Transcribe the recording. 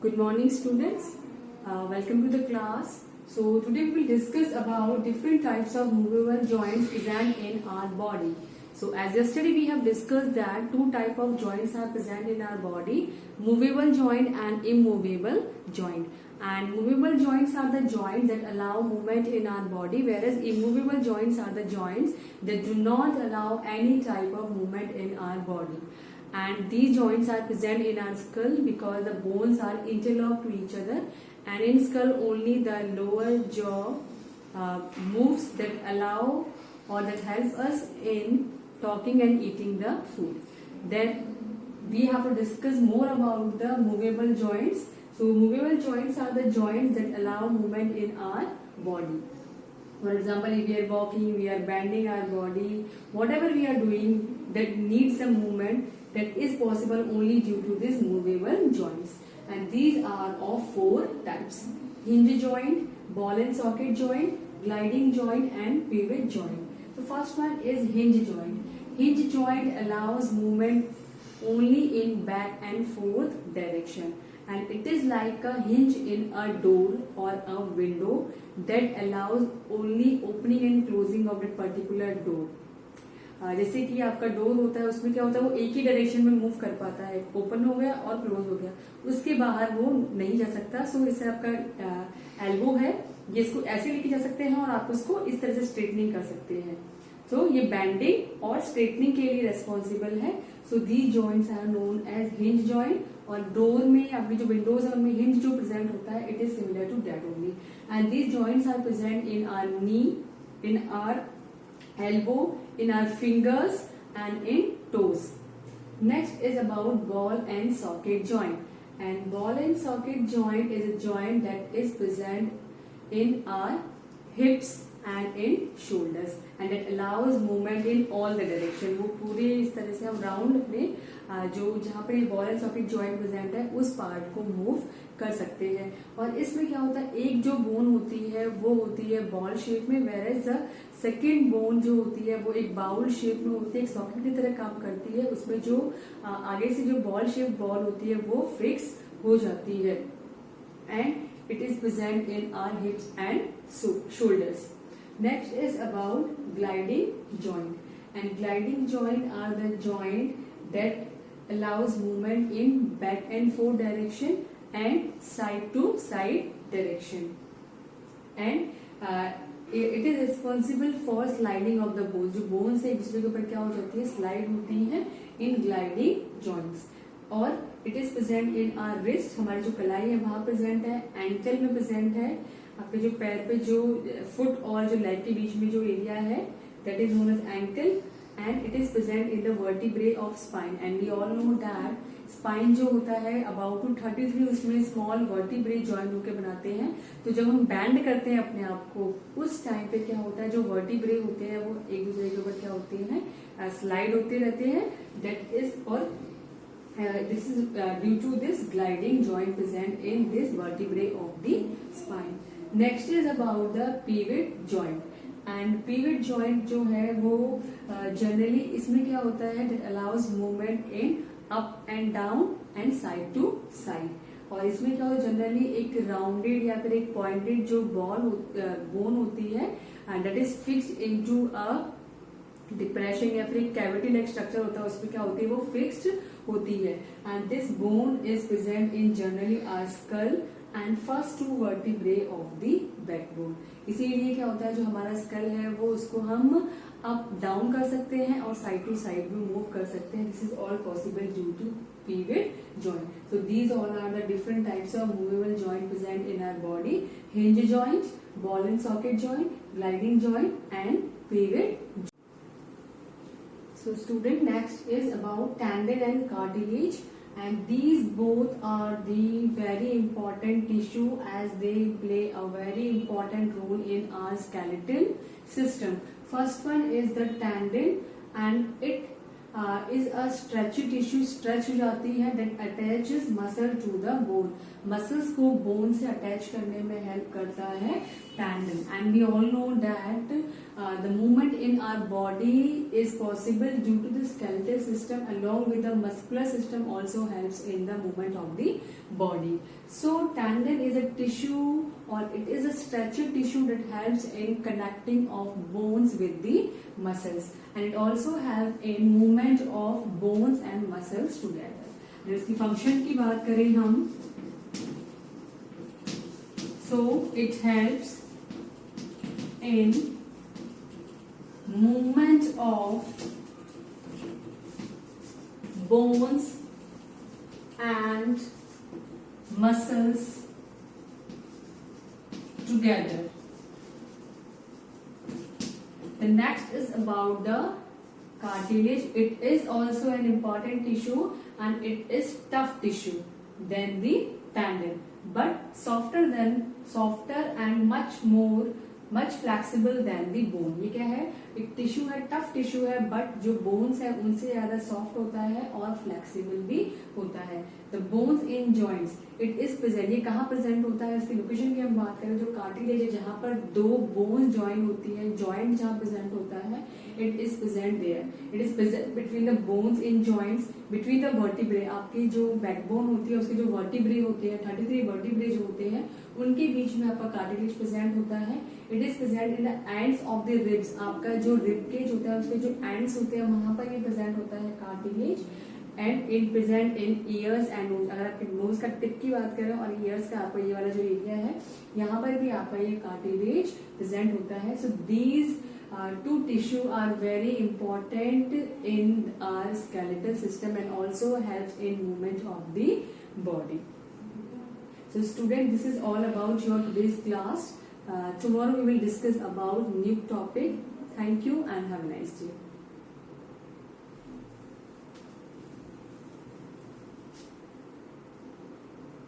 Good morning, students. Welcome to the class. So today we will discuss about different types of movable joints present in our body. So as yesterday we have discussed that two type of joints are present in our body: movable joint and immovable joint. And movable joints are the joints that allow movement in our body, whereas immovable joints are the joints that do not allow any type of movement in our body. And these joints are present in our skull because the bones are interlocked to each other, and in skull only the lower jaw moves that allow or that help us in talking and eating the food. Then we have to discuss more about the movable joints. So movable joints are the joints that allow movement in our body. For example, if we are walking, we are bending our body, whatever we are doing that needs some movement, that is possible only due to these movable joints. And these are of four types: hinge joint, ball and socket joint, gliding joint, and pivot joint. The first one is hinge joint. Hinge joint allows movement only in back and forth direction, and it is like a hinge in a door or a window that allows only opening and closing of that particular door. जैसे कि आपका door होता है, उसमें क्या होता है, वो एक ही डायरेक्शन में मूव कर पाता है, ओपन हो गया और क्लोज हो गया, उसके बाहर वो नहीं जा सकता. सो इससे आपका एल्बो है, ये इसको ऐसे लेके जा सकते हैं और आप उसको इस तरह से स्ट्रेटनिंग कर सकते हैं. तो ये बैंडिंग और स्ट्रेटनिंग के लिए रेस्पॉन्सिबल है. So these joints are known as hinge joint. और डोर में आपकी जो विंडोज है उनमें हिंज जो प्रेजेंट होता है, it is similar to that only. And these joints are present in our knee, in our elbow, in our fingers and in toes. Next is about ball and socket joint. And ball and socket joint is a joint that is present in our hips and in shoulders, and it allows movement in all the direction. वो पूरे इस तरह से हम round में जो जहाँ पे ball and socket joint present है उस पार्ट को मूव कर सकते हैं. और इसमें क्या होता है, एक जो बोन होती है वो होती है बॉल शेप में, वेयरएज द सेकेंड बोन जो होती है वो एक बाउल शेप में होती है, एक सॉकेट की तरह काम करती है. उसमें जो आगे से जो बॉल शेप बॉल होती है वो फिक्स हो जाती है. And it is present in our hips and shoulders. Next is about gliding joint. And gliding joint are the joint that allows movement in back and forth direction and side to side direction. And it is responsible for sliding of the bones. जो bones एक दूसरे के ऊपर क्या हो जाती है, slide होती है in gliding joints. और it is present in our wrist, हमारी जो कलाई है वहां present है, ankle में present है, आपके जो पैर पे जो फुट और जो लेग के बीच में जो एरिया है that is known as ankle. And it is present in the vertebrae of spine. And we all know that spine जो होता है अबाउट टू 33 उसमें स्मॉल वर्टिब्रे जॉइंट होके बनाते हैं. तो जब हम बैंड करते हैं अपने आप को, उस टाइम पे क्या होता है, जो वर्टिब्रे होते हैं वो एक दूसरे के ऊपर क्या होते हैं, स्लाइड होते रहते हैं. दैट इज और this is due to this gliding joint present in this vertebrae of the spine. Next is about the pivot joint. And pivot joint जो है वो generally इसमें क्या होता है, that allows movement in up and down and side to side. और इसमें क्या होता है, जनरली एक राउंडेड या फिर एक पॉइंटेड जो बोन होती है and that is fixed into a depression या फिर एक कैविटी लाइक स्ट्रक्चर होता है, उसमें क्या होती है, वो फिक्स्ड होती है. And this bone is present in generally our skull and first two vertebrae of the backbone. इसीलिए क्या होता है, जो हमारा स्कल है वो उसको हम अप डाउन कर सकते हैं और साइड टू साइड भी मूव कर सकते हैं. This is all possible due to pivot joint. So these all are the different types of movable joint present in our body: hinge joint, ball and socket joint, gliding joint, and pivot joint. So student, next is about tendon and cartilage, and these both are the very important tissue as they play a very important role in our skeletal system. First one is the tendon, and it is a stretchy tissue, stretch हो जाती है, that attaches muscle to the bone. Muscles को bone से attach करने में help करता है. tandem, and we all know that the movement in our body is possible due to the skeletal system, along with the muscular system also helps in the movement of the body. So tendon is a tissue, or it is a structured tissue that helps in connecting of bones with the muscles, and it also helps in movement of bones and muscles together. इसकी function की बात करें हम, so it helps in movement of bones and muscles together. The next is about the cartilage. It is also an important tissue and it is tough tissue than the tendon, but softer and much flexible than the bone. ये क्या है, एक tissue है, tough tissue है, but जो bones है उनसे ज्यादा सॉफ्ट होता है और फ्लेक्सिबल भी होता है. The bones in joints, it is present. ये कहाँ प्रेजेंट होता है, इसकी लोकेशन की हम बात करें, जो कार्टिलेज है जहाँ पर दो बोन ज्वाइन होती है, जॉइंट जहाँ प्रेजेंट होता है, it is present there. It is present between the bones in joints, between the vertebrae. आपकी जो बैकबोन होती है उसके जो वर्टिब्रे होते हैं, 33 वर्टिब्रे जो होते हैं, उनके बीच में आपका कार्टिलेज प्रेजेंट होता है. It is present in the ends of the ribs. आपका जो रिब केज होता है उसके जो एंड्स होते हैं वहां पर ये प्रेजेंट होता है cartilage. And it present in ears and nose. अगर आप नोज का टिप की बात करें और ईयर्स का आपका ये वाला जो एरिया है, यहाँ पर भी आपका ये कार्टिलेज प्रेजेंट होता है. So these two tissue are very important in our skeletal system and also helps in movement of the body. So student, this is all about your today's class. Tomorrow we will discuss about new topic. Thank you and have a nice day.